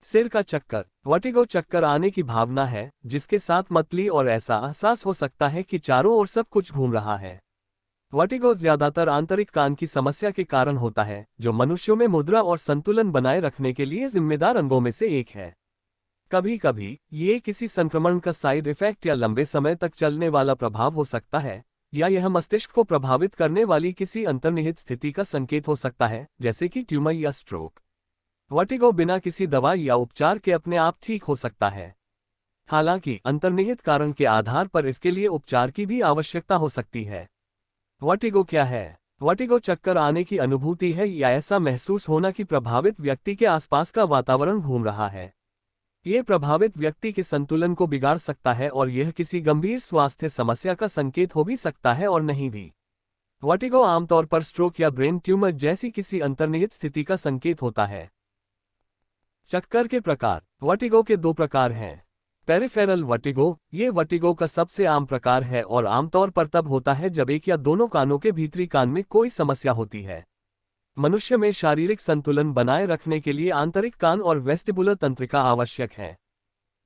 सिर का चक्कर। वर्टिगो चक्कर आने की भावना है जिसके साथ मतली और ऐसा एहसास हो सकता है कि चारों ओर सब कुछ घूम रहा है। वर्टिगो ज्यादातर आंतरिक कान की समस्या के कारण होता है, जो मनुष्यों में मुद्रा और संतुलन बनाए रखने के लिए जिम्मेदार अंगों में से एक है। कभी कभी ये किसी संक्रमण का साइड इफेक्ट या लंबे समय तक चलने वाला प्रभाव हो सकता है, या यह मस्तिष्क को प्रभावित करने वाली किसी अंतर्निहित स्थिति का संकेत हो सकता है, जैसे कि ट्यूमर या स्ट्रोक। वर्टिगो बिना किसी दवा या उपचार के अपने आप ठीक हो सकता है। हालांकि अंतर्निहित कारण के आधार पर इसके लिए उपचार की भी आवश्यकता हो सकती है। वर्टिगो क्या है? वर्टिगो चक्कर आने की अनुभूति है या ऐसा महसूस होना कि प्रभावित व्यक्ति के आसपास का वातावरण घूम रहा है। ये प्रभावित व्यक्ति के संतुलन को बिगाड़ सकता है और यह किसी गंभीर स्वास्थ्य समस्या का संकेत हो भी सकता है और नहीं भी। वर्टिगो आमतौर पर स्ट्रोक या ब्रेन ट्यूमर जैसी किसी अंतर्निहित स्थिति का संकेत होता है। चक्कर के प्रकार। वर्टिगो के दो प्रकार हैं। पेरिफेरल वर्टिगो, ये वर्टिगो का सबसे आम प्रकार है और आमतौर पर तब होता है जब एक या दोनों कानों के भीतरी कान में कोई समस्या होती है। मनुष्य में शारीरिक संतुलन बनाए रखने के लिए आंतरिक कान और वेस्टिबुलर तंत्रिका आवश्यक है।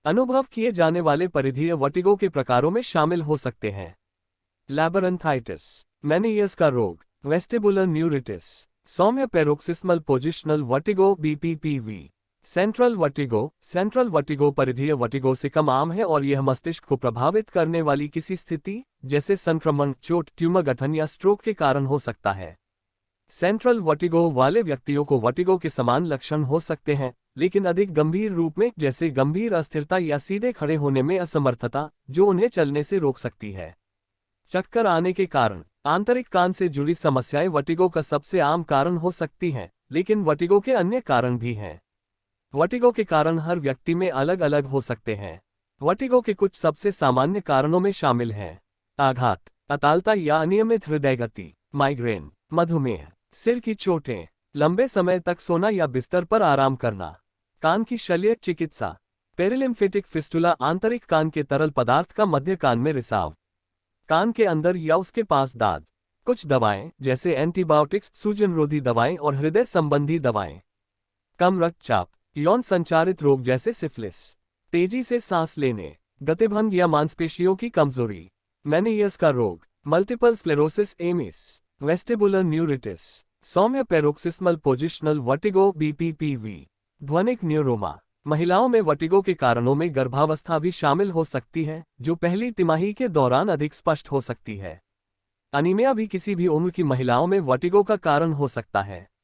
अनुभव किए जाने वाले परिधीय वर्टिगो के प्रकारों में शामिल हो सकते हैं लैबरंथाइटिस, मेनियस का रोग, वेस्टिबुलर न्यूरिटिस, सौम्य paroxysmal positional vertigo BPPV। Central vertigo परिधीय वर्टिगो से कम आम है और यह मस्तिष्क को प्रभावित करने वाली किसी स्थिति जैसे संक्रमण, चोट, ट्यूमर गठन या स्ट्रोक के कारण हो सकता है। सेंट्रल वर्टिगो वाले व्यक्तियों को वर्टिगो के समान लक्षण हो सकते हैं, लेकिन अधिक गंभीर रूप में, जैसे गंभीर अस्थिरता या सीधे खड़े होने में असमर्थता, जो उन्हें चलने से रोक सकती है। चक्कर आने के कारण। आंतरिक कान से जुड़ी समस्याएं वर्टिगो का सबसे आम कारण हो सकती हैं, लेकिन वर्टिगो के अन्य कारण भी हैं। वर्टिगो के कारण हर व्यक्ति में अलग अलग हो सकते हैं। वर्टिगो के कुछ सबसे सामान्य कारणों में शामिल हैं आघात, अतालता या अनियमित हृदय गति, माइग्रेन, मधुमेह, सिर की चोटें, लंबे समय तक सोना या बिस्तर पर आराम करना, कान की शल्य चिकित्सा, पेरिलिम्फेटिक फिस्टुला, आंतरिक कान के तरल पदार्थ का मध्य कान में रिसाव, कान के अंदर या उसके पास दाद, कुछ दवाएं जैसे एंटीबायोटिक्स, सूजनरोधी दवाएं और हृदय संबंधी दवाएं, कम रक्तचाप, यौन संचारित रोग जैसे सिफिलिस, तेजी से सांस लेने, गतिभंग या मांसपेशियों की कमजोरी, मेनियस का रोग, multiple sclerosis MS, vestibular neuritis, सौम्य पैरोक्सिस्मल पोजिशनल वर्टिगो BPPV, ध्वनिक न्यूरोमा। महिलाओं में वर्टिगो के कारणों में गर्भावस्था भी शामिल हो सकती है, जो पहली तिमाही के दौरान अधिक स्पष्ट हो सकती है। अनीमिया भी किसी भी उम्र की महिलाओं में वर्टिगो का कारण हो सकता है।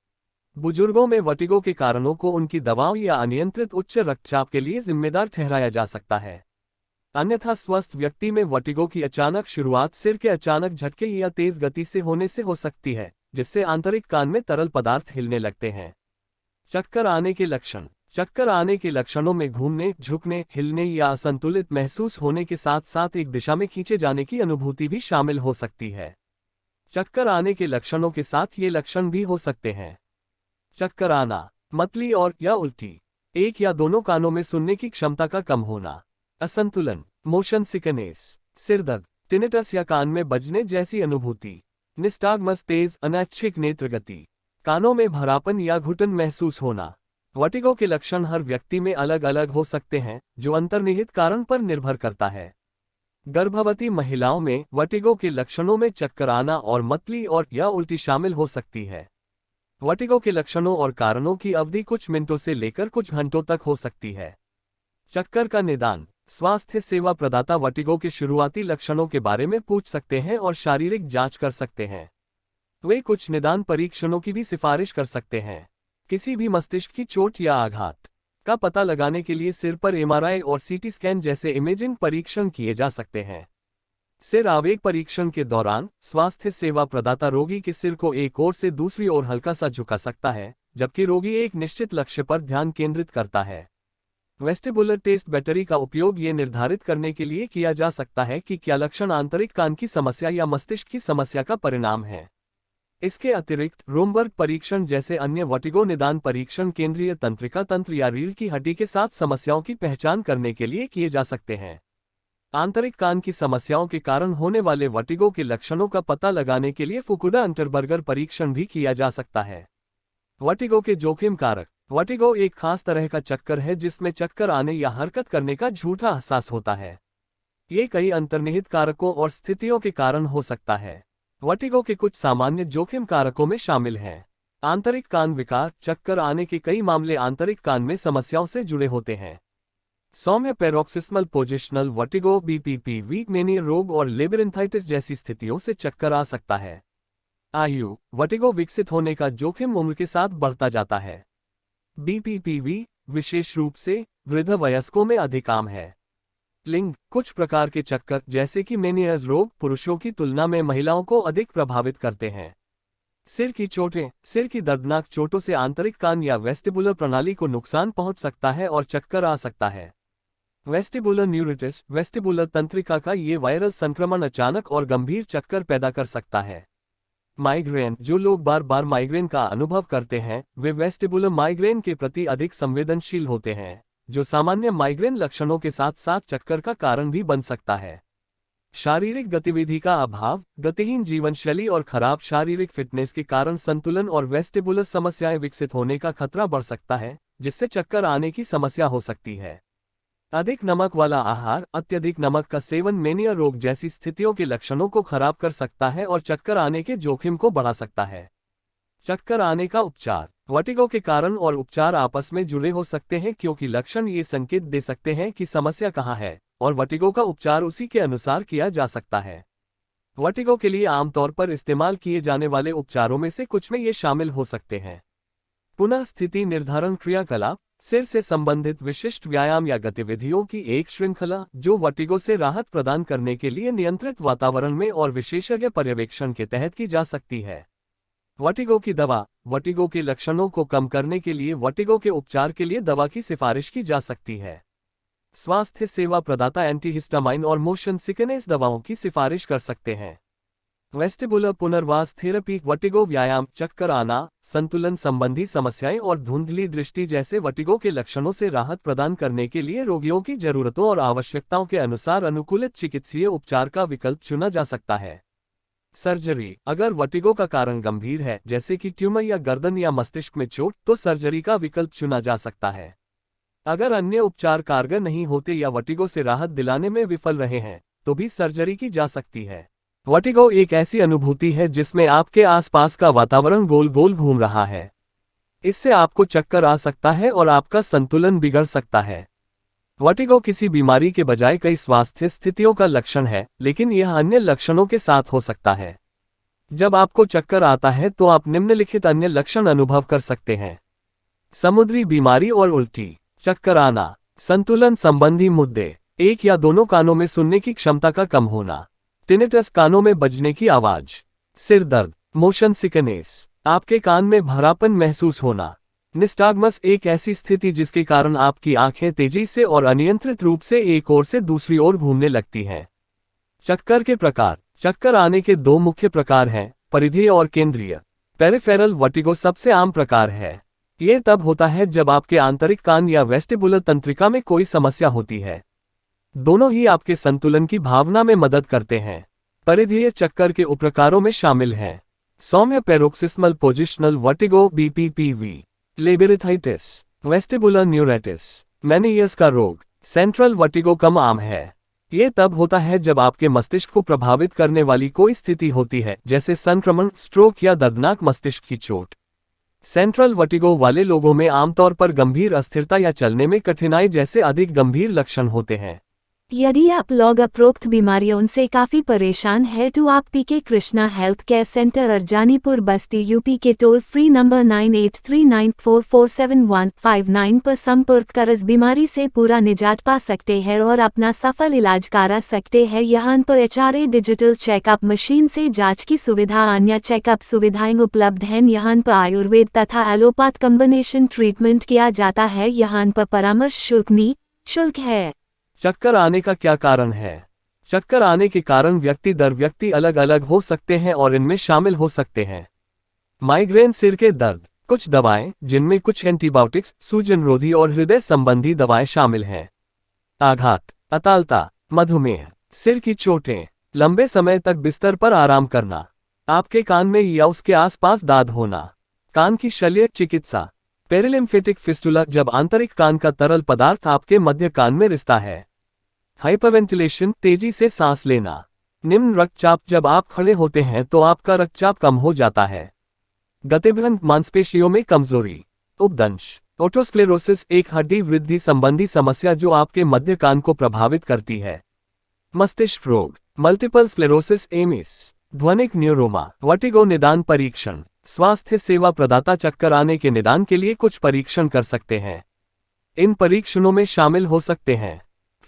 बुजुर्गों में वर्टिगो के कारणों को उनकी दवाओं या अनियंत्रित उच्च रक्तचाप के लिए जिम्मेदार ठहराया जा सकता है। अन्यथा स्वस्थ व्यक्ति में वर्टिगो की अचानक शुरुआत सिर के अचानक झटके या तेज गति से होने से हो सकती है, जिससे आंतरिक कान में तरल पदार्थ हिलने लगते हैं। चक्कर आने के लक्षण। चक्कर आने के लक्षणों में घूमने, झुकने, हिलने या असंतुलित महसूस होने के साथ साथ एक दिशा में खींचे जाने की अनुभूति भी शामिल हो सकती है। चक्कर आने के लक्षणों के साथ ये लक्षण भी हो सकते हैं चक्कर आना, मतली और या उल्टी, एक या दोनों कानों में सुनने की क्षमता का कम होना, असंतुलन, मोशन सिकनेस, सिरदर्द, टिनिटस या कान में बजने जैसी अनुभूति, निस्टाग्मस, तेज अनैच्छिक नेत्र गति, कानों में भरापन या घुटन महसूस होना। वर्टिगो के लक्षण हर व्यक्ति में अलग अलग हो सकते हैं, जो अंतर्निहित कारण पर निर्भर करता है। गर्भवती महिलाओं में वर्टिगो के लक्षणों में चक्कर आना और मतली और या उल्टी शामिल हो सकती है। वर्टिगो के लक्षणों और कारणों की अवधि कुछ मिनटों से लेकर कुछ घंटों तक हो सकती है। चक्कर का निदान। स्वास्थ्य सेवा प्रदाता वर्टिगो के शुरुआती लक्षणों के बारे में पूछ सकते हैं और शारीरिक जांच कर सकते हैं। वे कुछ निदान परीक्षणों की भी सिफारिश कर सकते हैं। किसी भी मस्तिष्क की चोट या आघात का पता लगाने के लिए सिर पर MRI और CT स्कैन जैसे इमेजिंग परीक्षण किए जा सकते हैं। सिर आवेग परीक्षण के दौरान स्वास्थ्य सेवा प्रदाता रोगी के सिर को एक ओर से दूसरी ओर हल्का सा झुका सकता है, जबकि रोगी एक निश्चित लक्ष्य पर ध्यान केंद्रित करता है। वेस्टिबुलर टेस्ट बैटरी का उपयोग ये निर्धारित करने के लिए किया जा सकता है कि क्या लक्षण आंतरिक कान की समस्या या मस्तिष्क की समस्या का परिणाम है। इसके अतिरिक्त रोमबर्ग परीक्षण जैसे अन्य वर्टिगो निदान परीक्षण केंद्रीय तंत्रिका तंत्र या रीढ़ की हड्डी के साथ समस्याओं की पहचान करने के लिए किए जा सकते हैं। आंतरिक कान की समस्याओं के कारण होने वाले वर्टिगो के लक्षणों का पता लगाने के लिए फुकुडा अंटरबर्गर परीक्षण भी किया जा सकता है। वर्टिगो के जोखिम कारक। वर्टिगो एक खास तरह का चक्कर है जिसमें चक्कर आने या हरकत करने का झूठा एहसास होता है। ये कई अंतर्निहित कारकों और स्थितियों के कारण हो सकता है। वर्टिगो के कुछ सामान्य जोखिम कारकों में शामिल हैं। आंतरिक कान विकार। चक्कर आने के कई मामले आंतरिक कान में समस्याओं से जुड़े होते हैं। सौम्य paroxysmal positional vertigo BPPV मेनिया रोग और लेबिरिंथाइटिस जैसी स्थितियों से चक्कर आ सकता है। आयु। वर्टिगो विकसित होने का जोखिम उम्र के साथ बढ़ता जाता है। बीपीपीवी विशेष रूप से वृद्ध वयस्कों में अधिक आम है। लिंग। कुछ प्रकार के चक्कर जैसे कि मेनियस रोग पुरुषों की तुलना में महिलाओं को अधिक प्रभावित करते हैं। सिर की चोटें। सिर की दर्दनाक चोटों से आंतरिक कान या वेस्टिबुलर प्रणाली को नुकसान पहुंच सकता है और चक्कर आ सकता है। Vestibular neuritis. वेस्टिबुलर तंत्रिका का ये वायरल संक्रमण अचानक और गंभीर चक्कर पैदा कर सकता है। माइग्रेन। जो लोग बार बार माइग्रेन का अनुभव करते हैं वे वेस्टिबुलर माइग्रेन के प्रति अधिक संवेदनशील होते हैं, जो सामान्य माइग्रेन लक्षणों के साथ साथ चक्कर का कारण भी बन सकता है। शारीरिक गतिविधि का अभाव। गतिहीन जीवनशैली और खराब शारीरिक फिटनेस के कारण संतुलन और वेस्टिबुलर समस्याएं विकसित होने का खतरा बढ़ सकता है, जिससे चक्कर आने की समस्या हो सकती है। अधिक नमक वाला आहार। अत्यधिक नमक का सेवन मेनिया रोग जैसी स्थितियों के लक्षणों को खराब कर सकता है और चक्कर आने के जोखिम को बढ़ा सकता है। चक्कर आने का उपचार। वर्टिगो के कारण और उपचार आपस में जुड़े हो सकते हैं क्योंकि लक्षण ये संकेत दे सकते हैं कि समस्या कहाँ है, और वर्टिगो का उपचार उसी के अनुसार किया जा सकता है। वर्टिगो के लिए आमतौर पर इस्तेमाल किए जाने वाले उपचारों में से कुछ में ये शामिल हो सकते हैं। पुनः स्थिति निर्धारण क्रियाकलाप। सिर से संबंधित विशिष्ट व्यायाम या गतिविधियों की एक श्रृंखला जो वर्टिगो से राहत प्रदान करने के लिए नियंत्रित वातावरण में और विशेषज्ञ पर्यवेक्षण के तहत की जा सकती है। वर्टिगो की दवा। वर्टिगो के लक्षणों को कम करने के लिए वर्टिगो के उपचार के लिए दवा की सिफारिश की जा सकती है। स्वास्थ्य सेवा प्रदाता एंटीहिस्टामाइन और मोशन सिकनेस दवाओं की सिफारिश कर सकते हैं। वेस्टिबुलर पुनर्वास थेरेपी। वर्टिगो व्यायाम, चक्कर आना, संतुलन संबंधी समस्याएं और धुंधली दृष्टि जैसे वर्टिगो के लक्षणों से राहत प्रदान करने के लिए रोगियों की जरूरतों और आवश्यकताओं के अनुसार अनुकूलित चिकित्सीय उपचार का विकल्प चुना जा सकता है। सर्जरी। अगर वर्टिगो का कारण गंभीर है जैसे कि ट्यूमर या गर्दन या मस्तिष्क में चोट, तो सर्जरी का विकल्प चुना जा सकता है। अगर अन्य उपचार कारगर नहीं होते या वर्टिगो से राहत दिलाने में विफल रहे हैं, तो भी सर्जरी की जा सकती है। वर्टिगो एक ऐसी अनुभूति है जिसमें आपके आसपास का वातावरण गोल गोल घूम रहा है। इससे आपको चक्कर आ सकता है और आपका संतुलन बिगड़ सकता है। वर्टिगो किसी बीमारी के बजाय कई स्वास्थ्य स्थितियों का लक्षण है, लेकिन यह अन्य लक्षणों के साथ हो सकता है। जब आपको चक्कर आता है तो आप निम्नलिखित अन्य लक्षण अनुभव कर सकते हैं। समुद्री बीमारी और उल्टी। चक्कर आना। संतुलन संबंधी मुद्दे। एक या दोनों कानों में सुनने की क्षमता का कम होना। टिनिटस, कानों में बजने की आवाज। सिर दर्द। Motion sickness. आपके कान में भरापन महसूस होना। निस्टाग्मस, एक ऐसी स्थिति जिसके कारण आपकी आंखें तेजी से और अनियंत्रित रूप से एक ओर से दूसरी ओर घूमने लगती हैं। चक्कर के प्रकार। चक्कर आने के दो मुख्य प्रकार हैं, परिधीय और केंद्रीय। पेरिफेरल वर्टिगो सबसे आम प्रकार है। यह तब होता है जब आपके आंतरिक कान या वेस्टिबुलर तंत्रिका में कोई समस्या होती है। दोनों ही आपके संतुलन की भावना में मदद करते हैं। परिधीय चक्कर के उपप्रकारों में शामिल हैं सौम्य paroxysmal positional vertigo BPPV, labyrinthitis, vestibular neuritis, Meniere's का रोग। सेंट्रल वर्टिगो कम आम है। ये तब होता है जब आपके मस्तिष्क को प्रभावित करने वाली कोई स्थिति होती है, जैसे संक्रमण, स्ट्रोक या दर्दनाक मस्तिष्क की चोट। सेंट्रल वर्टिगो वाले लोगों में आमतौर पर गंभीर अस्थिरता या चलने में कठिनाई जैसे अधिक गंभीर लक्षण होते हैं। यदि आप लोग उपरोक्त बीमारियों से काफी परेशान हैं तो आप PK Krishna health care centre Arjanipur Basti UP के टोल फ्री नंबर 9839447159 पर संपर्क कर इस बीमारी से पूरा निजात पा सकते हैं और अपना सफल इलाज करा सकते हैं। यहाँ पर HRA डिजिटल चेकअप मशीन से जांच की सुविधा, अन्य चेकअप सुविधाएं उपलब्ध हैं। यहाँ पर आयुर्वेद तथा एलोपैथ कॉम्बिनेशन ट्रीटमेंट किया जाता है। यहाँ पर परामर्श शुल्क है। चक्कर आने का क्या कारण है? चक्कर आने के कारण व्यक्ति दर व्यक्ति अलग अलग हो सकते हैं और इनमें शामिल हो सकते हैं माइग्रेन, सिर के दर्द, कुछ दवाएं जिनमें कुछ एंटीबायोटिक्स, सूजन रोधी और हृदय संबंधी दवाएं शामिल हैं, आघात, अतालता, मधुमेह, सिर की चोटें, लंबे समय तक बिस्तर पर आराम करना, आपके कान में या उसके आसपास दाद होना, कान की शल्य चिकित्सा, पेरिलिम्फेटिक फिस्टुला, जब आंतरिक कान का तरल पदार्थ आपके मध्य कान में रिसता है। हाइपरवेंटिलेशन, तेजी से सांस लेना। निम्न रक्तचाप, जब आप खड़े होते हैं तो आपका रक्तचाप कम हो जाता है। गतिबंध, मांसपेशियों में कमजोरी। उपदंश, ओटोस्क्लेरोसिस, एक हड्डी वृद्धि संबंधी समस्या जो आपके मध्य कान को प्रभावित करती है। मस्तिष्क रोग, मल्टीपल स्क्लेरोसिस, एमिस। ध्वनिक न्यूरोमा, वर्टिगो। निदान परीक्षण, स्वास्थ्य सेवा प्रदाता चक्कर आने के निदान के लिए कुछ परीक्षण कर सकते हैं। इन परीक्षणों में शामिल हो सकते हैं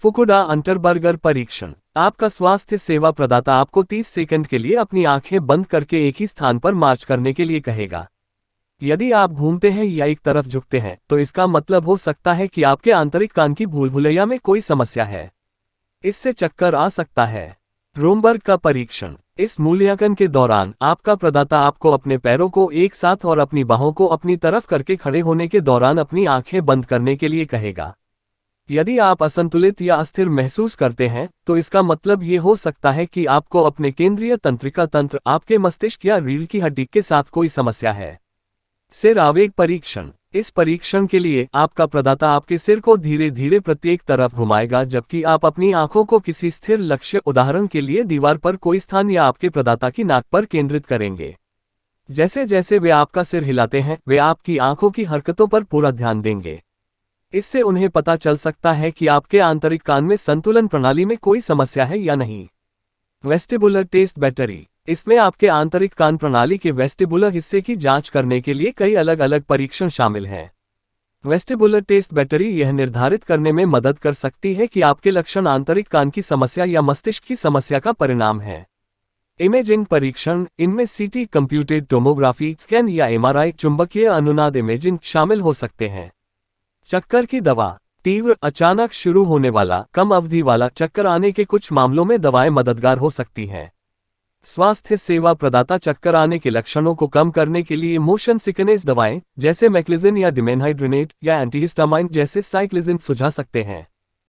फुकुडा अंटरबर्गर परीक्षण। आपका स्वास्थ्य सेवा प्रदाता आपको 30 सेकंड के लिए अपनी आंखें बंद करके एक ही स्थान पर मार्च करने के लिए कहेगा। यदि आप घूमते हैं या एक तरफ झुकते हैं तो इसका मतलब हो सकता है कि आपके आंतरिक कान की भूलभुलैया में कोई समस्या है। इससे चक्कर आ सकता है। रोमबर्ग का परीक्षण, इस मूल्यांकन के दौरान आपका प्रदाता आपको अपने पैरों को एक साथ और अपनी बाहों को अपनी तरफ करके खड़े होने के दौरान अपनी आंखें बंद करने के लिए कहेगा। यदि आप असंतुलित या अस्थिर महसूस करते हैं तो इसका मतलब ये हो सकता है कि आपको अपने केंद्रीय तंत्रिका तंत्र, आपके मस्तिष्क या रीढ़ की हड्डी के साथ कोई समस्या है। सिर आवेग परीक्षण, इस परीक्षण के लिए आपका प्रदाता आपके सिर को धीरे धीरे प्रत्येक तरफ घुमाएगा जबकि आप अपनी आंखों को किसी स्थिर लक्ष्य, उदाहरण के लिए दीवार पर कोई स्थान या आपके प्रदाता की नाक पर केंद्रित करेंगे। जैसे जैसे वे आपका सिर हिलाते हैं वे आपकी आंखों की हरकतों पर पूरा ध्यान देंगे। इससे उन्हें पता चल सकता है कि आपके आंतरिक कान में संतुलन प्रणाली में कोई समस्या है या नहीं। वेस्टिबुलर टेस्ट बैटरी, इसमें आपके आंतरिक कान प्रणाली के वेस्टिबुलर हिस्से की जांच करने के लिए कई अलग अलग परीक्षण शामिल हैं। वेस्टिबुलर टेस्ट बैटरी यह निर्धारित करने में मदद कर सकती है कि आपके लक्षण आंतरिक कान की समस्या या मस्तिष्क की समस्या का परिणाम है। इमेजिंग परीक्षण, इनमें सीटी, कंप्यूटेड टोमोग्राफी स्कैन या एमआरआई, चुंबकीय अनुनाद इमेजिंग शामिल हो सकते हैं। चक्कर की दवा, तीव्र, अचानक शुरू होने वाला, कम अवधि वाला चक्कर आने के कुछ मामलों में दवाएं मददगार हो सकती हैं। स्वास्थ्य सेवा प्रदाता चक्कर आने के लक्षणों को कम करने के लिए मोशन सिकनेस दवाएं जैसे मैक्लिजिन या डिमेनहाइड्रेनेट या एंटीहिस्टामाइन जैसे साइक्लिजिन सुझा सकते हैं।